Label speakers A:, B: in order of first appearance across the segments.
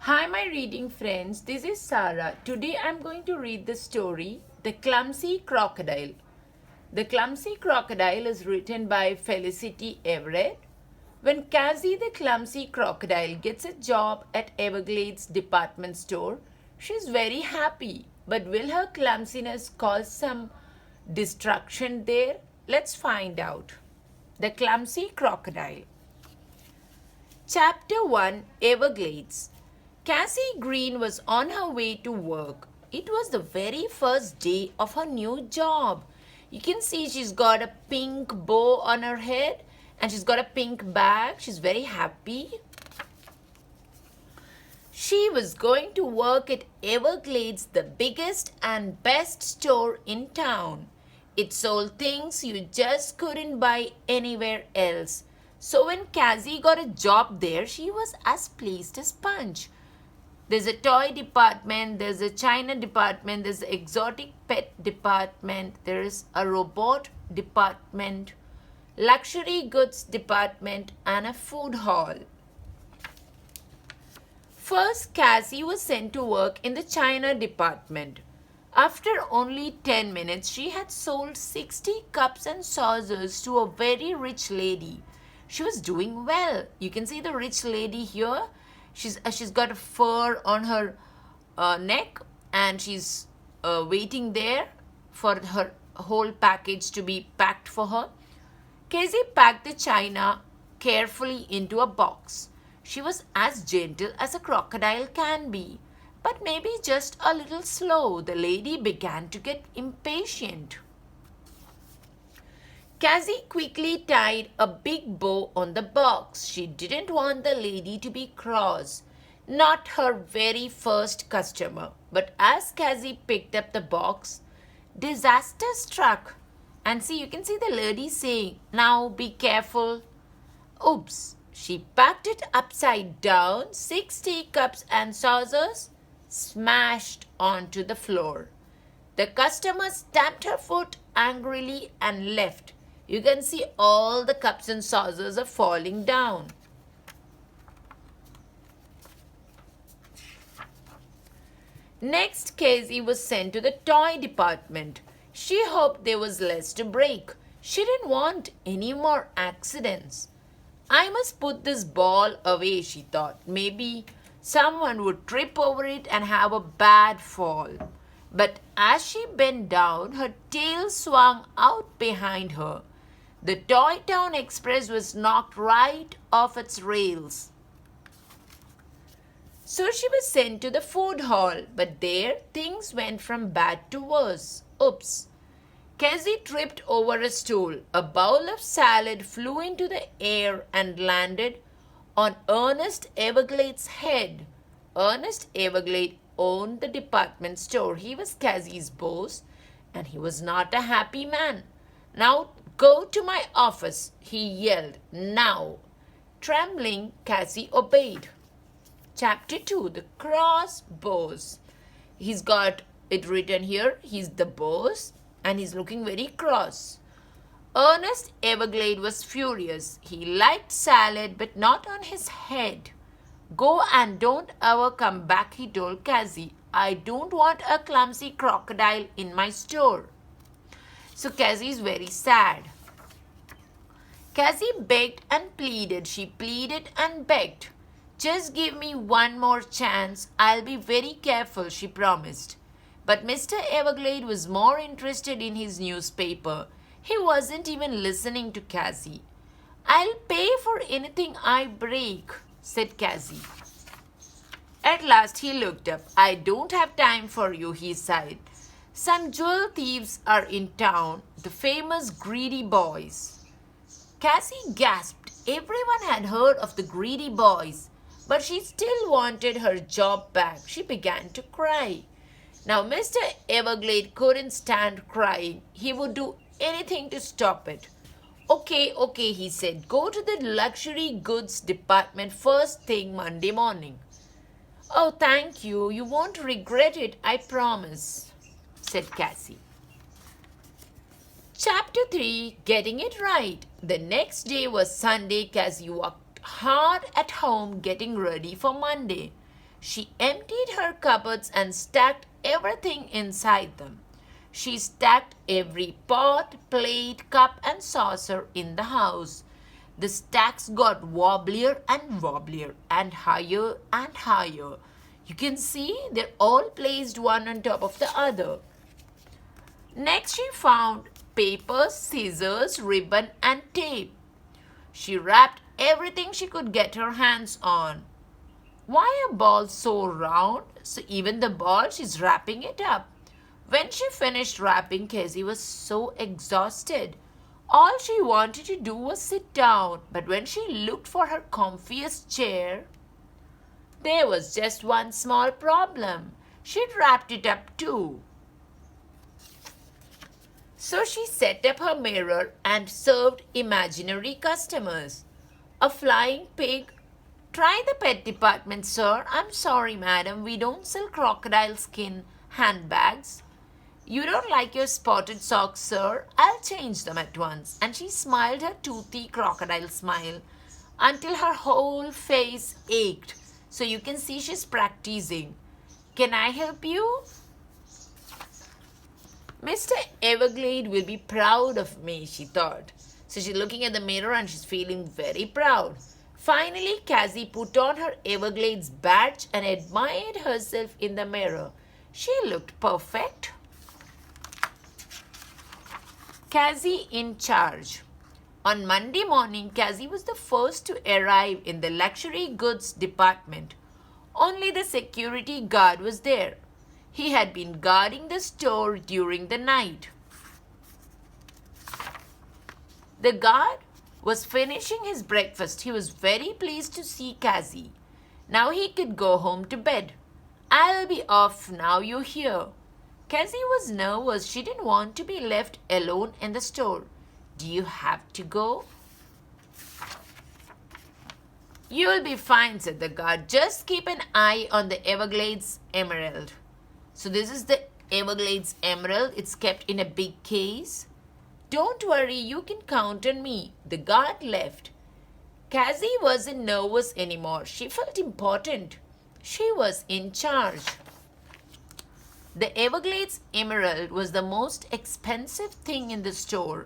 A: Hi, my reading friends. This is Sarah. Today I'm going to read the story, The Clumsy Crocodile. The Clumsy Crocodile is written by Felicity Everett. When Cassy the Clumsy Crocodile gets a job at Everglades Department Store, she's very happy. But will her clumsiness cause some destruction there? Let's find out. The Clumsy Crocodile. Chapter 1 Everglades. Cassie Green was on her way to work. It was the very first day of her new job. You can see she's got a pink bow on her head and she's got a pink bag. She's very happy. She was going to work at Everglades, the biggest and best store in town. It sold things you just couldn't buy anywhere else. So when Cassie got a job there, she was as pleased as punch. There's a toy department, there's a china department, there's an exotic pet department, there's a robot department, luxury goods department, and a food hall. First, Cassie was sent to work in the china department. After only 10 minutes, she had sold 60 cups and saucers to a very rich lady. She was doing well. You can see the rich lady here. She's got a fur on her neck and she's waiting there for her whole package to be packed for her. Casey packed the china carefully into a box. She was as gentle as a crocodile can be, but maybe just a little slow. The lady began to get impatient. Cassie quickly tied a big bow on the box. She didn't want the lady to be cross. Not her very first customer. But as Cassie picked up the box, disaster struck. And see, you can see the lady saying, "Now be careful." Oops! She packed it upside down. 60 cups and saucers smashed onto the floor. The customer stamped her foot angrily and left. You can see all the cups and saucers are falling down. Next, Casey was sent to the toy department. She hoped there was less to break. She didn't want any more accidents. I must put this ball away, she thought. Maybe someone would trip over it and have a bad fall. But as she bent down, her tail swung out behind her. The Toy Town Express was knocked right off its rails. So she was sent to the food hall, but there things went from bad to worse. Oops! Cassie tripped over a stool. A bowl of salad flew into the air and landed on Ernest Everglade's head. Ernest Everglade owned the department store. He was Cassie's boss, and he was not a happy man. "Now go to my office," he yelled. "Now." Trembling, Cassie obeyed. Chapter 2 The Cross Boss. He's got it written here. He's the boss and he's looking very cross. Ernest Everglade was furious. He liked salad but not on his head. "Go and don't ever come back," he told Cassie. "I don't want a clumsy crocodile in my store." So Cassie is very sad. Cassie begged and pleaded. She pleaded and begged. "Just give me one more chance. I'll be very careful," she promised. But Mr. Everglade was more interested in his newspaper. He wasn't even listening to Cassie. "I'll pay for anything I break," said Cassie. At last he looked up. "I don't have time for you," he sighed. "Some jewel thieves are in town, the famous Greedy Boys." Cassie gasped. Everyone had heard of the Greedy Boys, but she still wanted her job back. She began to cry. Now Mr. Everglade couldn't stand crying. He would do anything to stop it. Okay, he said. "Go to the luxury goods department first thing Monday morning." "Oh, thank you. You won't regret it, I promise," said Cassie. Chapter 3 Getting It Right. The next day was Sunday. Cassie worked hard at home getting ready for Monday. She emptied her cupboards and stacked everything inside them. She stacked every pot, plate, cup, and saucer in the house. The stacks got wobblier and wobblier and higher and higher. You can see they're all placed one on top of the other. Next, she found paper, scissors, ribbon, and tape. She wrapped everything she could get her hands on. Why a ball so round? So even the ball, she's wrapping it up. When she finished wrapping, Cassy was so exhausted. All she wanted to do was sit down, but when she looked for her comfiest chair, there was just one small problem. She'd wrapped it up too. So she set up her mirror and served imaginary customers. A flying pig. Try the pet department, sir. I'm sorry, madam. We don't sell crocodile skin handbags. You don't like your spotted socks, sir? I'll change them at once. And she smiled her toothy crocodile smile until her whole face ached. So you can see she's practicing. Can I help you? Mr. Everglade will be proud of me, she thought. So she's looking at the mirror and she's feeling very proud. Finally, Cassy put on her Everglades badge and admired herself in the mirror. She looked perfect. Cassy in charge. On Monday morning, Cassy was the first to arrive in the luxury goods department. Only the security guard was there. He had been guarding the store during the night. The guard was finishing his breakfast. He was very pleased to see Cassy. Now he could go home to bed. I'll be off now you're here. Cassy was nervous. She didn't want to be left alone in the store. Do you have to go? You'll be fine, said the guard. Just keep an eye on the Everglades Emerald. So this is the Everglades Emerald. It's kept in a big case. Don't worry, you can count on me. The guard left. Cassy wasn't nervous anymore. She felt important. She was in charge. The Everglades Emerald was the most expensive thing in the store.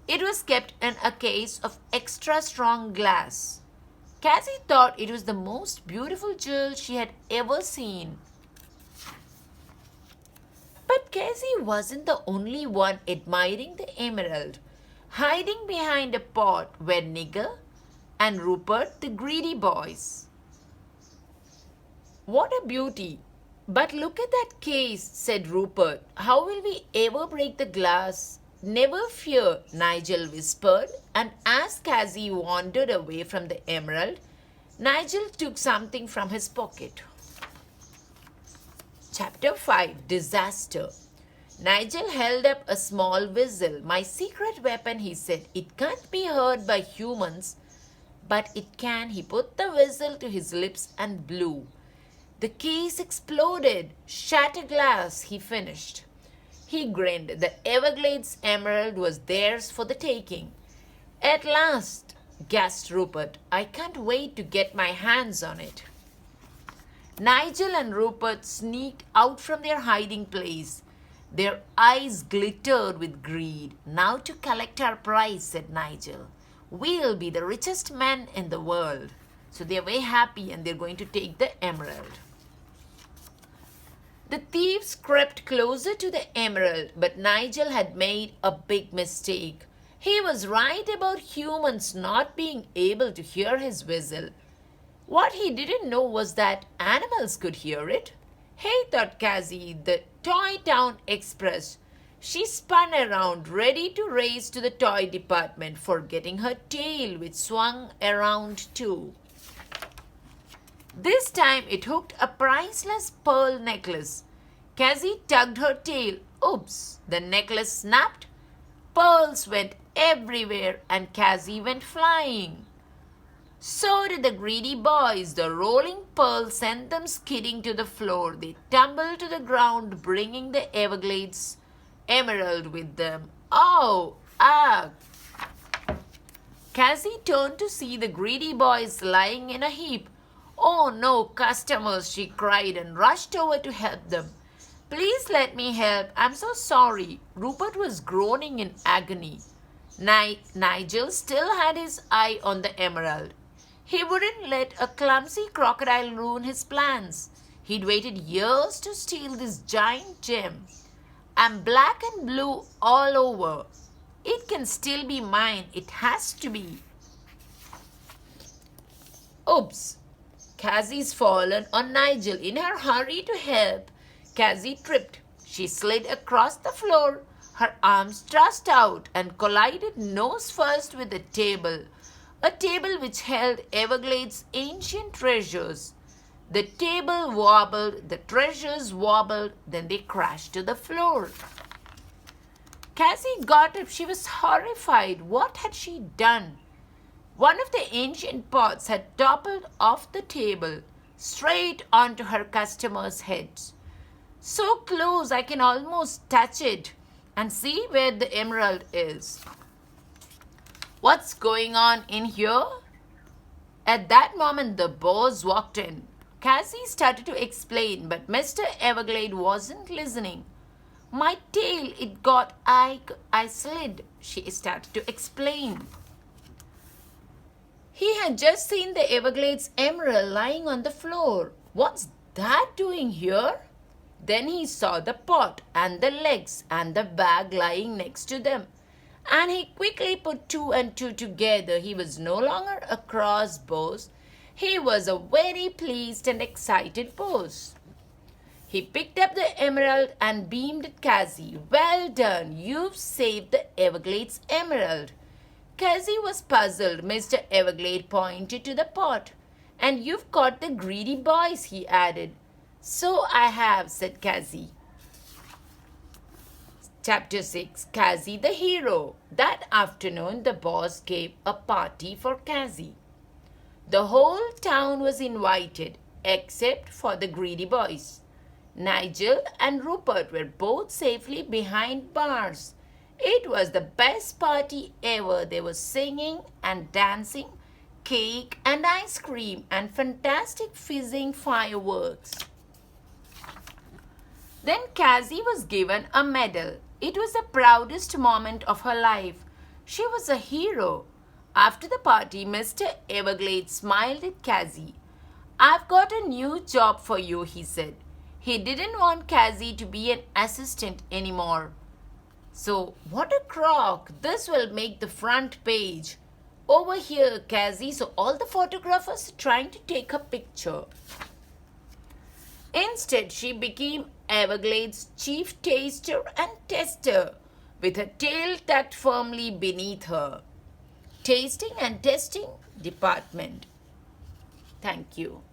A: It was kept in a case of extra strong glass. Cassy thought it was the most beautiful jewel she had ever seen. But Cassy wasn't the only one admiring the emerald. Hiding behind a pot were Nigger and Rupert, the greedy boys. What a beauty! But look at that case, said Rupert. How will we ever break the glass? Never fear, Nigel whispered, and as Cassy wandered away from the emerald, Nigel took something from his pocket. Chapter 5 Disaster. Nigel held up a small whistle. My secret weapon, he said. It can't be heard by humans, but it can. He put the whistle to his lips and blew. The case exploded. Shatter glass, he finished. He grinned. The Everglades Emerald was theirs for the taking. At last, gasped Rupert. I can't wait to get my hands on it. Nigel and Rupert sneaked out from their hiding place. Their eyes glittered with greed. Now to collect our prize, said Nigel. We'll be the richest men in the world. So they're very happy and they're going to take the emerald. The thieves crept closer to the emerald, but Nigel had made a big mistake. He was right about humans not being able to hear his whistle. What he didn't know was that animals could hear it. Hey, thought Cassy, the Toy Town Express. She spun around, ready to race to the toy department, forgetting her tail, which swung around too. This time it hooked a priceless pearl necklace. Cassy tugged her tail. Oops! The necklace snapped. Pearls went everywhere and Cassy went flying. So did the greedy boys. The rolling pearl sent them skidding to the floor. They tumbled to the ground, bringing the Everglades Emerald with them. Oh! Ah! Cassy turned to see the greedy boys lying in a heap. "Oh no, customers," she cried and rushed over to help them. "Please let me help. I'm so sorry." Rupert was groaning in agony. Nigel still had his eye on the emerald. He wouldn't let a clumsy crocodile ruin his plans. He'd waited years to steal this giant gem. "I'm black and blue all over. It can still be mine. It has to be." Oops! Cassie's fallen on Nigel. In her hurry to help, Cassie tripped. She slid across the floor, her arms thrust out, and collided nose first with the table, a table which held Everglades' ancient treasures. The table wobbled, the treasures wobbled, then they crashed to the floor. Cassie got up. She was horrified. What had she done? One of the ancient pots had toppled off the table, straight onto her customers' heads. "So close I can almost touch it and see where the emerald is. What's going on in here?" At that moment, the boss walked in. Cassie started to explain, but Mr. Everglade wasn't listening. "My tail, it got, I slid," she started to explain. He had just seen the Everglades emerald lying on the floor. "What's that doing here?" Then he saw the pot and the legs and the bag lying next to them. And he quickly put two and two together. He was no longer a cross boss. He was a very pleased and excited boss. He picked up the emerald and beamed at Cassie. "Well done. You've saved the Everglades emerald." Cassie was puzzled. Mr. Everglade pointed to the pot. "And you've caught the greedy boys," he added. "So I have," said Cassie. Chapter 6, Cassie the Hero. That afternoon, the boss gave a party for Cassie. The whole town was invited, except for the greedy boys. Nigel and Rupert were both safely behind bars. It was the best party ever. There was singing and dancing, cake and ice cream, and fantastic fizzing fireworks. Then Cassie was given a medal. It was the proudest moment of her life. She was a hero. After the party, Mr. Everglade smiled at Cassie. "I've got a new job for you," he said. He didn't want Cassie to be an assistant anymore. "So, what a crock! This will make the front page. Over here, Cassie." So all the photographers are trying to take a picture. Instead, she became Everglades' chief taster and tester, with her tail tucked firmly beneath her. Tasting and Testing Department. Thank you.